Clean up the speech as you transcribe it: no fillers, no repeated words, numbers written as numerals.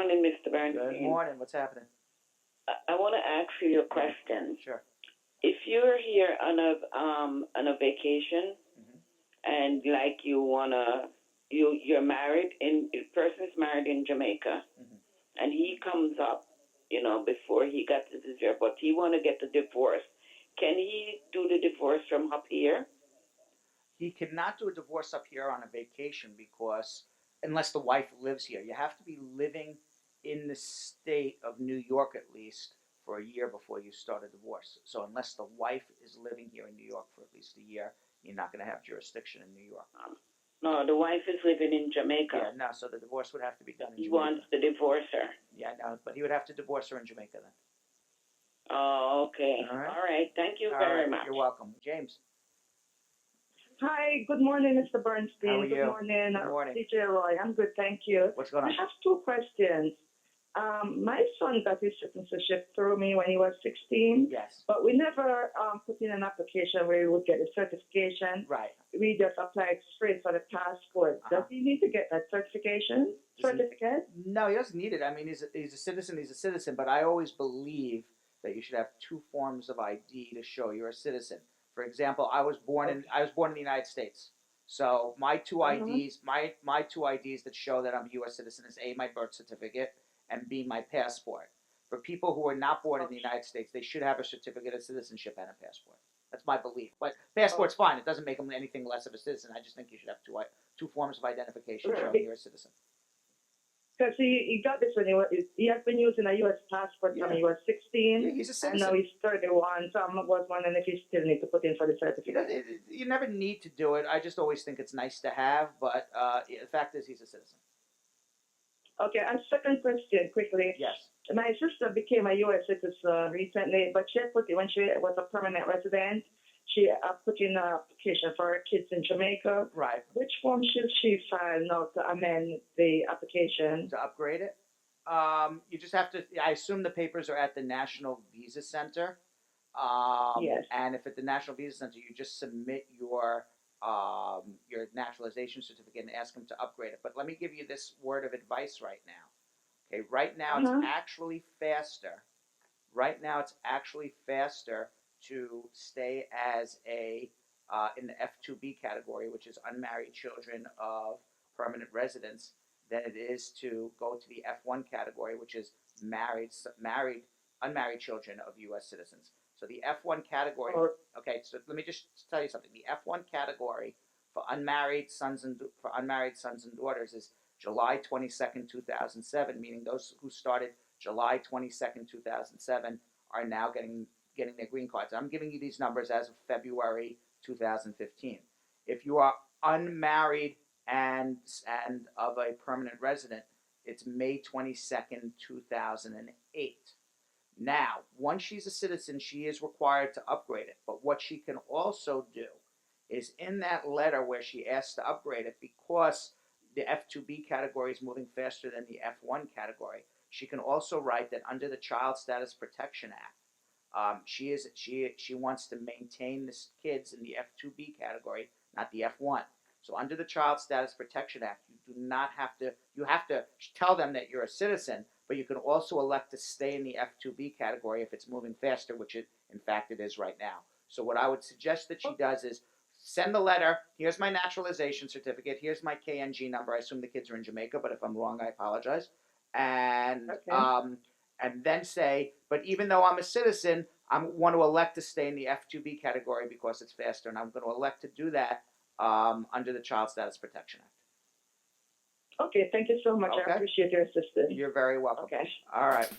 morning, Mr. Bernstein. Good morning. What's happening? I want to ask you a question. Sure. If you're here on a vacation, and like you're married the person is married in Jamaica, and he comes up, before he got citizenship, but he want to get the divorce. Can he do the divorce from up here? He cannot do a divorce up here on a vacation because unless the wife lives here, you have to be living in the state of New York at least for a year before you start a divorce. So unless the wife is living here in New York for at least a year, you're not going to have jurisdiction in New York. No, the wife is living in Jamaica. Yeah, no, so the divorce would have to be done in Jamaica. He wants to divorce her. Yeah, no, but he would have to divorce her in Jamaica then. Oh, okay. All right. Thank you very much. You're welcome. James. Hi, good morning, Mr. Bernstein. How are you? Good morning, Good morning. DJ Roy. I'm good, thank you. What's going on? I have two questions. My son got his citizenship through me when he was 16. Yes. But we never put in an application where he would get a certification. Right. We just applied straight for the passport. Does he need to get that certificate? No, he doesn't need it. I mean, he's a citizen. He's a citizen. But I always believe that you should have two forms of ID to show you're a citizen. For example, I was born in the United States. So my two IDs, my two IDs that show that I'm a U.S. citizen is A, my birth certificate, and B, my passport. For people who are not born in the United States, they should have a certificate of citizenship and a passport. That's my belief. But passport's fine. It doesn't make them anything less of a citizen. I just think you should have two forms of identification showing you're a citizen. Because he got this when he has been using a U.S. passport when he was 16. Yeah, he's a citizen. And now he's 31, so I was wondering if he still need to put in for the certificate. You never need to do it. I just always think it's nice to have, but the fact is he's a citizen. Okay, and second question, quickly. Yes. My sister became a U.S. citizen recently, but she put it when she was a permanent resident. She put in an application for her kids in Jamaica. Right. Which form should she file now to amend the application? To upgrade it? You just have to, I assume the papers are at the National Visa Center. Yes. And if at the National Visa Center, you just submit your naturalization certificate and ask them to upgrade it. But let me give you this word of advice right now. Okay, right now it's actually faster. Right now it's actually faster to stay as in the F2B category, which is unmarried children of permanent residents, than it is to go to the F1 category, which is unmarried children of U.S. citizens. So the F1 category. Okay, so let me just tell you something. The F1 category for unmarried sons and daughters is July 22nd, 2007, meaning those who started July 22nd, 2007 are now getting their green cards. I'm giving you these numbers as of February 2015. If you are unmarried and of a permanent resident, it's May 22nd, 2008. Now, once she's a citizen, she is required to upgrade it. But what she can also do is in that letter where she asks to upgrade it, because the F2B category is moving faster than the F1 category, she can also write that under the Child Status Protection Act, she wants to maintain the kids in the F2B category, not the F1. So under the Child Status Protection Act, you have to tell them that you're a citizen, but you can also elect to stay in the F2B category if it's moving faster, which in fact it is right now. So what I would suggest that she does is send the letter, here's my naturalization certificate, here's my KNG number. I assume the kids are in Jamaica, but if I'm wrong, I apologize. And then say, but even though I'm a citizen, I want to elect to stay in the F2B category because it's faster, and I'm going to elect to do that under the Child Status Protection Act. Okay, thank you so much. Okay. I appreciate your assistance. You're very welcome. Okay. All right.